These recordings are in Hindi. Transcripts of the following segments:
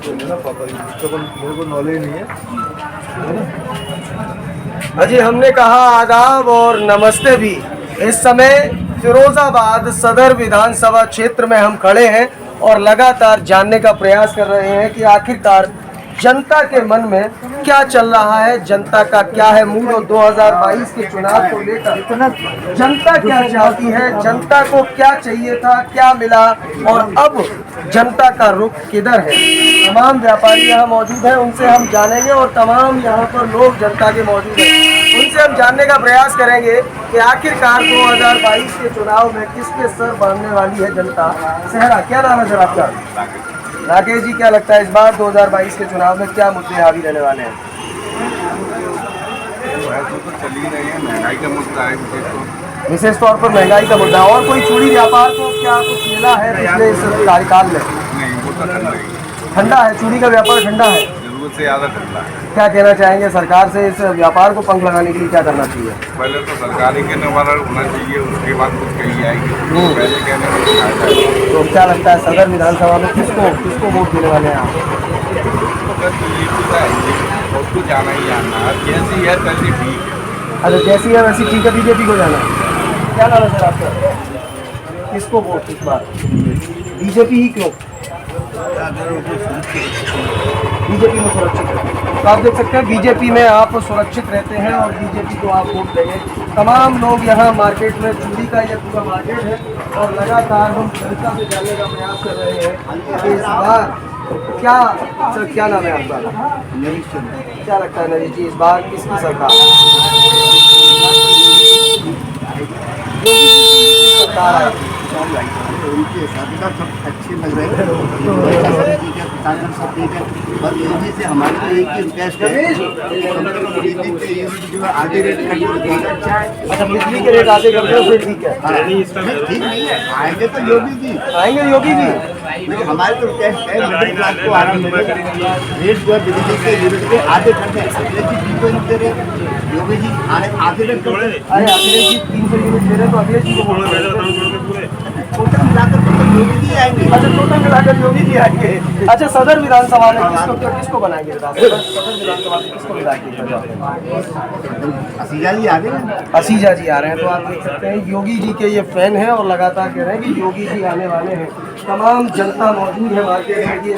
ना पापा जी, इसका मेरे को नॉलेज नहीं है। अजी हमने कहा आदाब और नमस्ते भी। इस समय फिरोजाबाद सदर विधानसभा क्षेत्र में हम खड़े हैं और लगातार जानने का प्रयास कर रहे हैं कि आखिरकार जनता के मन में क्या चल रहा है, जनता का क्या है मूड और 2022 के चुनाव को लेकर जनता क्या चाहती है, जनता को क्या चाहिए था, क्या मिला और अब जनता का रुख किधर है। तमाम व्यापारी यहाँ मौजूद हैं, उनसे हम जानेंगे और तमाम यहाँ पर लोग जनता के मौजूद हैं, उनसे हम जानने का प्रयास करेंगे कि आखिरकार 2022 के चुनाव में किसके सर बांधने वाली है जनता। सहरा, क्या नाम है सर आपका? राकेश जी, क्या लगता है इस बार 2022 के चुनाव में क्या मुद्दे हावी रहने वाले हैं? तो चल ही रही है, महंगाई का मुद्दा है विशेष तौर पर महंगाई का मुद्दा। और कोई चूड़ी व्यापार को क्या कुछ मिला है पिछले इस कार्यकाल में? नहीं, वो तो ठंडा ही ठंडा है, चूड़ी का व्यापार ठंडा है, जरूरत से ज़्यादा ठंडा है। क्या कहना चाहेंगे सरकार से इस व्यापार को पंख लगाने के लिए क्या करना चाहिए? पहले तो सरकारी कहने वाला होना चाहिए, उसके बाद कुछ कही जाएगी। पहले कहने में फायदा है। तो क्या लगता है सदर विधानसभा में किसको वोट देने वाले हैं आप? बहुत कुछ जाना ही जाना है, जैसी है तैसी ठीक है। अच्छा, जैसी है वैसी ठीक है, बीजेपी को जाना है। क्या नाम है सर आपका? किसको वोट इस बार? बीजेपी ही क्यों? बीजेपी में सुरक्षित है, तो आप देख सकते हैं बीजेपी में आप सुरक्षित रहते हैं और बीजेपी को आप वोट देंगे। तमाम लोग यहाँ मार्केट में, चूड़ी का यह पूरा मार्केट है और लगातार हम जनता से जानने का प्रयास कर रहे हैं कि इस बार क्या सर, क्या नाम है आपका? क्या लगता है नरेश जी, इस बार किसकी सरकार है? उनके हिसाब सब अच्छे लग रहे हैं, प्रशासन सब ठीक है। बस योगी से हमारे को एक ही रिक्वेस्ट है, जो आगे रेट कर अच्छा है। अच्छा, बिजली के रेट आगे कर दो फिर ठीक है। ठीक नहीं है, आएंगे तो योगी जी, आएंगे योगी जी, लेकिन हमारे तो रिक्वेस्ट है मिडिल क्लास को आराम मिले, रेट जो है बिजली के यूनिट के आधे कर दें। अखिलेश जी को दे रहे, योगी जी आधे रेट कर दें। अरे अखिलेश जी 300 यूनिट दे रहे तो अखिलेश जी को वोट दें। टोटल मिलाकर तो योगी जी आएंगे। अच्छा, टोटल मिलाकर योगी जी आएंगे। अच्छा, सदर विधानसभा में किसको बनाएंगे? सदर विधानसभा में किसको विधायक देखना चाहते हैं? असीजा जी आ गए, असीजा जी आ रहे हैं, तो आप देख सकते हैं योगी जी के ये फैन हैं और लगातार कह रहे हैं कि योगी जी आने वाले हैं। तमाम जनता मौजूद है मार्केट में। ये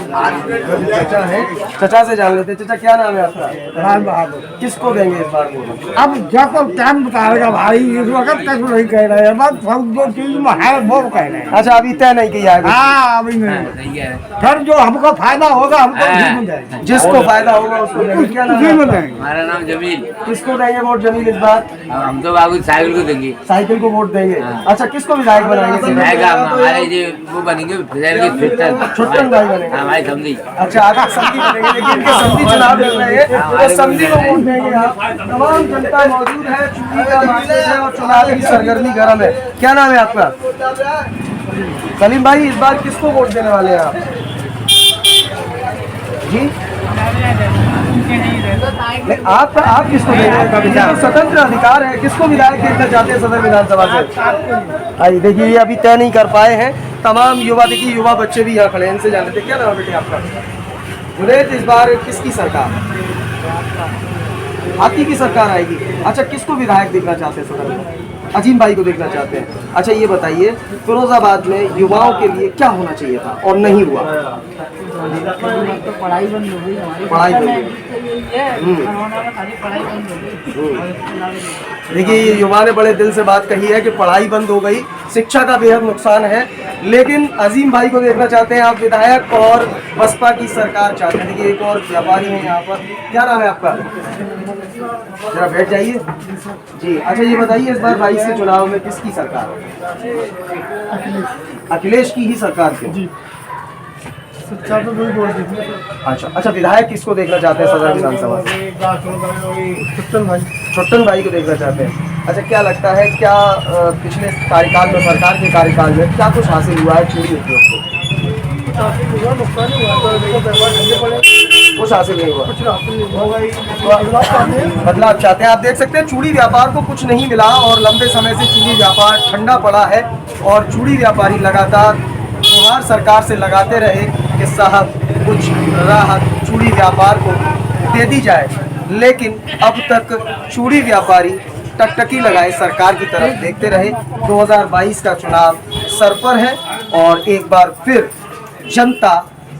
चचा है, चचा से जान लेते हैं। चचा, क्या नाम है आपका? राम बहादुर। किसको देंगे इस बार वोट? अब जब टाइम बताएगा भाई, इस वक्त तक नहीं कह रहे हैं, बस सब जो चीज में है वो कह रहे हैं। अच्छा, अभी तय नहीं किया है? हाँ, अभी नहीं। फिर जो हमको फायदा होगा हमको उसी में देंगे। जिसको फायदा होगा उसको देंगे। क्या नाम उसी है? में देंगे। हमारा नाम जमील। किसको देंगे वोट जमील इस बार? हम तो बाबू साइकिल को देंगे। साइकिल को वोट देंगे। अच्छा, किसको विधायक बनाएंगे? हमारे जो वो बनेंगे छुट्टन भाई बनेंगे। हमारी समझी। अच्छा, आगे समझी बनेंगे, लेकिन इनके समझी चुनाव लड़ रहे हैं तो समझी को वोट देंगे आप। तमाम जनता मौजूद है, चुनावी का मार्केट है और चुनावी सरगर्मी गर्म है। क्या नाम है आपका? सलीम भाई, इस बार किसको वोट देने वाले हैं आप जी? आप किसको देंगे? तो स्वतंत्र अधिकार है, किसको विधायक देखना चाहते हैं सदर विधानसभा से? आइए देखिए, ये अभी तय नहीं कर पाए हैं तमाम युवा। देखिए, युवा बच्चे भी यहाँ खड़े हैं, इनसे जान लेते हैं। क्या नाम है बेटे आपका? जुनैद, इस बार किसकी सरकार? आपकी की सरकार आएगी। अच्छा, किसको विधायक देखना चाहते हैं सदर में? अजीम भाई को देखना चाहते हैं। अच्छा, ये बताइए फिरोजाबाद में युवाओं के लिए क्या होना चाहिए था और नहीं हुआ? तो पढ़ाई बंद हो गई हमारी। पढ़ाई बंद हो गई। देखिए, ये युवा ने बड़े दिल से बात कही है कि पढ़ाई बंद हो गई, शिक्षा का बेहद नुकसान है। लेकिन अजीम भाई को देखना चाहते हैं आप विधायक और बसपा की सरकार चाहते हैं। देखिए, एक और व्यापारी है यहाँ पर। क्या नाम है आपका? जरा बैठ जाइए जी। अच्छा, ये बताइए इस बार 22 के चुनाव में किसकी सरकार? अखिलेश की ही सरकार क्यों? अच्छा, विधायक किसको देखना चाहते हैं सदर विधानसभा? छुट्टन भाई को देखना चाहते हैं। अच्छा, क्या लगता है क्या पिछले कार्यकाल में, सरकार के कार्यकाल में क्या कुछ हासिल हुआ है चूड़ी उद्योग को? कुछ हासिल नहीं हुआ। बदलाव चाहते हैं। आप देख सकते हैं चूड़ी व्यापार को कुछ नहीं मिला और लंबे समय से चूड़ी व्यापार ठंडा पड़ा है और चूड़ी व्यापारी लगातार गुहार सरकार से लगाते रहे कि साहब कुछ राहत चूड़ी व्यापार को दे दी जाए, लेकिन अब तक चूड़ी व्यापारी टकटकी लगाए सरकार की तरफ देखते रहे। 2022 का चुनाव सर पर है और एक बार फिर जनता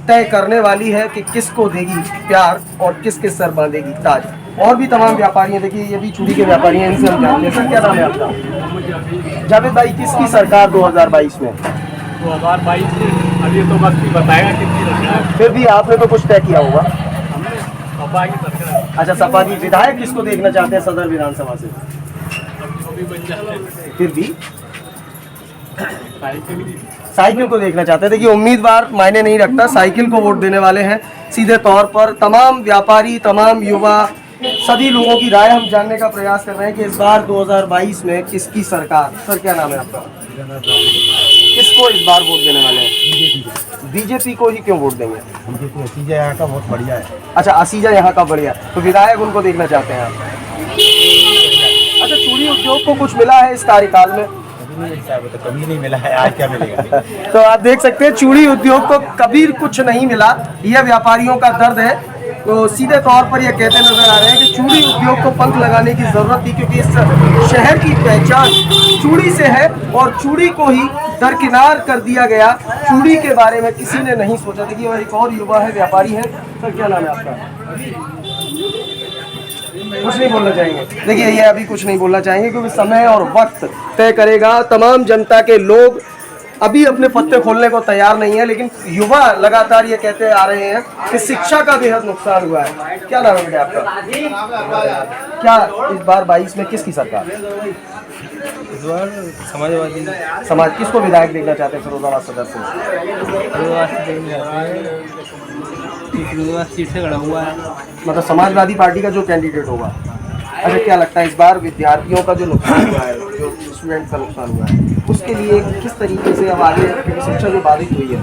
तय करने वाली है कि किसको देगी प्यार और किसके सर बांधेगी ताज। और भी तमाम व्यापारी हैं, देखिए ये भी चूड़ी के व्यापारी हैं, इनसे हम जानते हैं। सर क्या नाम है आपका? जावेद भाई, किसकी सरकार 2022 में? 2022 में अभी तो बस भी बताएगा कितनी सरकार। फिर भी आपने तो कुछ तय किया होगा। हमने सपा की सरकार अच्छा, सपा की विधायक किसको देखना चाहते हैं सदर विधानसभा से? तो भी बन जाए फिर भी साइकिल की साइकिल को देखना चाहते हैं। देखिए उम्मीदवार मायने नहीं रखता, साइकिल को वोट देने वाले हैं सीधे तौर पर। तमाम व्यापारी, तमाम युवा, सभी लोगों की राय हम जानने का प्रयास कर रहे हैं कि इस बार 2022 में किसकी सरकार। सर क्या नाम है आपका? किसको इस बार वोट देने वाले हैं? बीजेपी को ही क्यों वोट देंगे? बीजेपी असीजा यहाँ का बहुत बढ़िया है। अच्छा, असीजा यहाँ का बढ़िया, तो विधायक उनको देखना चाहते हैं आप। अच्छा, चूड़ी उद्योग को कुछ मिला है इस कार्यकाल में? तो कभी नहीं मिला है, आज क्या मिलेगा? तो आप देख सकते हैं चूड़ी उद्योग को कभी कुछ नहीं मिला, यह व्यापारियों का दर्द है। तो सीधे तौर पर ये कहते नजर आ रहे हैं कि चूड़ी उद्योग को पंख लगाने की जरूरत थी, क्योंकि इस शहर की पहचान चूड़ी से है और चूड़ी को ही दरकिनार कर दिया गया। चूड़ी के बारे में किसी ने नहीं सोचा। देखिए और एक और युवा है, व्यापारी है। सर क्या नाम है आपका? कुछ नहीं बोलना चाहेंगे? देखिए ये अभी कुछ नहीं बोलना चाहेंगे क्योंकि समय और वक्त तय करेगा। तमाम जनता के लोग अभी अपने पत्ते खोलने को तैयार नहीं है, लेकिन युवा लगातार ये कहते आ रहे हैं कि शिक्षा का बेहद नुकसान हुआ है। क्या नाम है बेटा आपका? क्या इस बार 22 में किसकी सरकार? इस बार समाजवादी समाज किसको विधायक देखना चाहते हैं फिरोजाबाद सदर से? सीट से खड़ा हुआ है। मतलब समाजवादी पार्टी का जो कैंडिडेट होगा। अच्छा, क्या लगता है इस बार विद्यार्थियों का जो नुकसान हुआ है, जो स्टूडेंट का नुकसान हुआ है, उसके लिए किस तरीके से अब आगे, क्योंकि शिक्षा जो बाधित हुई है,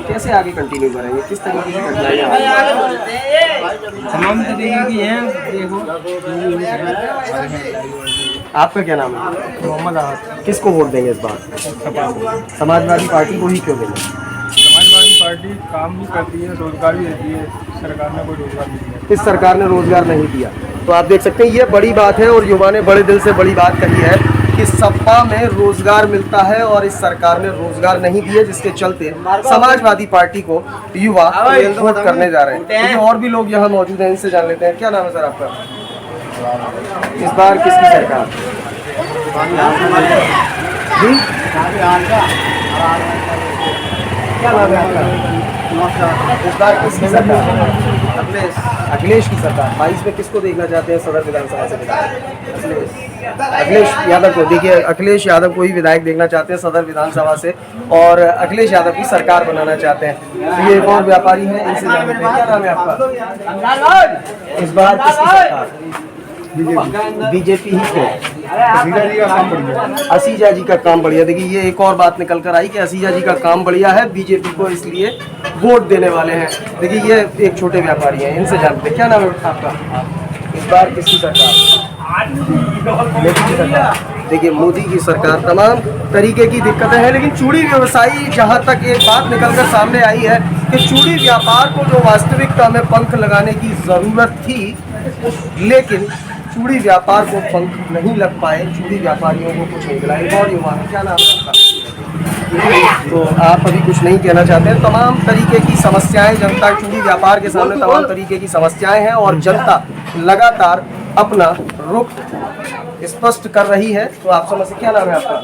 कैसे आगे कंटिन्यू करेंगे? किस तरीके की कठिनाइयाँ आ रही हैं? तमाम तरीके की हैं। देखो आपका क्या नाम है? मोहम्मद आहत। किसको वोट देंगे इस बार? समाजवादी पार्टी को ही क्यों देंगे? समाजवादी पार्टी काम भी करती है, रोजगार भी देती है। सरकार ने कोई रोजगार नहीं दिया। इस सरकार ने रोजगार नहीं दिया। तो आप देख सकते हैं ये बड़ी बात है और युवा ने बड़े दिल से बड़ी बात कही है कि सपा में रोजगार मिलता है और इस सरकार ने रोजगार नहीं दिए, जिसके चलते समाजवादी पार्टी को युवा वोट करने जा रहे हैं। देखिए और भी लोग यहाँ मौजूद हैं, इनसे जान लेते हैं। क्या नाम है सर आपका? इस बार किसकी सरकार? जी क्या नाम है आपका? इस बार किसकी सरकार? अखिलेश की सरकार। 22 में किसको देखना चाहते हैं सदर विधानसभा से विधायक? अखिलेश यादव को। देखिए अखिलेश यादव को ही विधायक देखना चाहते हैं सदर विधानसभा से और अखिलेश यादव की सरकार बनाना चाहते हैं। तो ये एक और व्यापारी हैं, इनसे जानते हैं। क्या नाम है आपका? इस बार किसकी सरकार? बीजेपी ही क्यों? असीजा जी का काम बढ़िया। देखिए ये एक और बात निकल कर आई कि असीजा जी का काम बढ़िया है, बीजेपी को इसलिए वोट देने वाले हैं। देखिए ये एक छोटे व्यापारी हैं, इनसे जानते हैं। क्या नाम है आपका? इस बार किसकी सरकार? मोदी की सरकार। देखिए मोदी की सरकार। तमाम तरीके की दिक्कतें हैं, लेकिन चूड़ी व्यवसायी जहां तक एक बात निकलकर सामने आई है कि चूड़ी व्यापार को जो वास्तविकता में पंख लगाने की ज़रूरत थी, लेकिन चूड़ी व्यापार को पंख नहीं लग पाए, चूड़ी व्यापारियों को कुछ नहीं मिला। एक और युवा है, क्या नाम है आपका? तो आप अभी कुछ नहीं कहना चाहते हैं? तमाम तरीके की समस्याएं जनता, चूड़ी व्यापार के सामने तमाम तरीके की समस्याएं हैं और जनता लगातार अपना रुख स्पष्ट कर रही है। तो आप समझ, क्या नाम है आपका?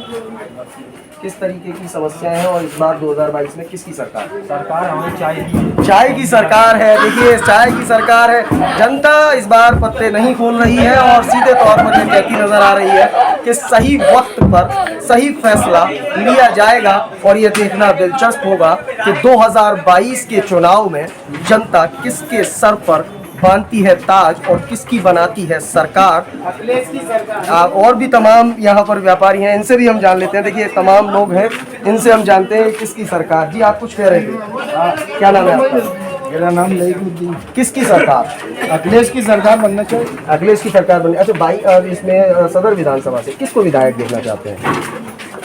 किस तरीके की समस्याएं हैं और इस बार 2022 में किसकी सरकार? सरकार हमें चाहिए। चाय की सरकार है। देखिए चाय की सरकार है। जनता इस बार पत्ते नहीं खोल रही है और सीधे तौर पर ये कहती नजर आ रही है कि सही वक्त पर सही फैसला लिया जाएगा और ये देखना दिलचस्प होगा कि 2022 के चुनाव में जनता किसके सर पर बांधती है ताज और किसकी बनाती है सरकार। अखिलेश की सरकार। और भी तमाम यहाँ पर व्यापारी हैं, इनसे भी हम जान लेते हैं। देखिए तमाम लोग हैं, इनसे हम जानते हैं किसकी सरकार। जी आप कुछ कह रहे थे? क्या नाम है आपका? मेरा नाम लईकुद्दीन। किसकी सरकार? अखिलेश की सरकार बनना चाहिए। अखिलेश की सरकार बनी। अच्छा भाई, अब इसमें सदर विधानसभा से किसको विधायक देखना चाहते हैं?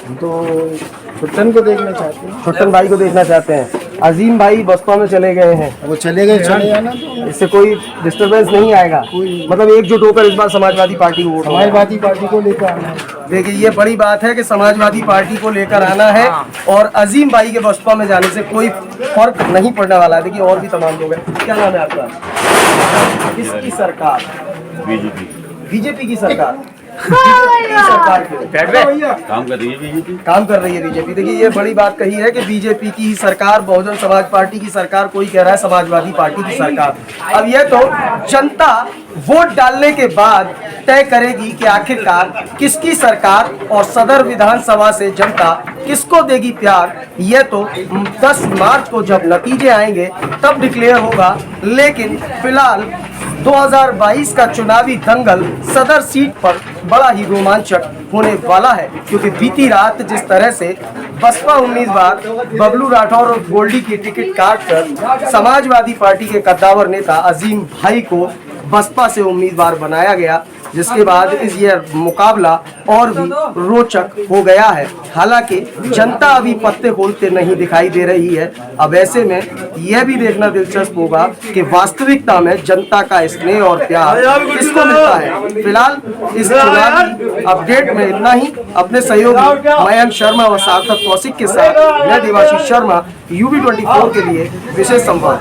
हम तो छुट्टन को देखना चाहते हैं। छुट्टन भाई को देखना चाहते हैं। अजीम भाई बसपा में चले गए हैं, वो चले गए, चले जाना तो इससे कोई डिस्टरबेंस नहीं आएगा, मतलब एकजुट होकर इस बार समाजवादी पार्टी को वोट होगा। समाजवादी पार्टी को लेकर आना है। देखिए ये बड़ी बात है कि समाजवादी पार्टी को लेकर आना है और अजीम भाई के बसपा में जाने से कोई फर्क नहीं पड़ने वाला है। देखिए और भी तमाम लोग हैं। क्या नाम है आपका? किसकी सरकार? बीजेपी की सरकार। सरकार काम कर रही है बीजेपी। काम कर रही है बीजेपी। देखिए ये बड़ी बात कही है कि बीजेपी की ही सरकार, बहुजन समाज पार्टी की सरकार, कोई कह रहा है समाजवादी पार्टी की सरकार। अब ये तो जनता वोट डालने के बाद तय करेगी कि आखिरकार किसकी सरकार और सदर विधानसभा से जनता किसको देगी प्यार। ये तो 10 मार्च को जब नतीजे आएंगे तब डिक्लेयर होगा। लेकिन फिलहाल 2022 का चुनावी दंगल सदर सीट पर बड़ा ही रोमांचक होने वाला है, क्योंकि बीती रात जिस तरह से बसपा उम्मीदवार बबलू राठौर और गोल्डी की टिकट काटकर समाजवादी पार्टी के कद्दावर नेता अजीम भाई को बसपा से उम्मीदवार बनाया गया, जिसके बाद ये मुकाबला और भी रोचक हो गया है। हालांकि जनता अभी पत्ते खोलते नहीं दिखाई दे रही है। अब ऐसे में यह भी देखना दिलचस्प होगा कि वास्तविकता में जनता का स्नेह और प्यार किसको मिलता है। फिलहाल इस चुनावी अपडेट में इतना ही। अपने सहयोगी मयंक शर्मा व सार्थक कौशिक के साथ मैं देवाशीष शर्मा, UB24 के लिए विशेष संवाद।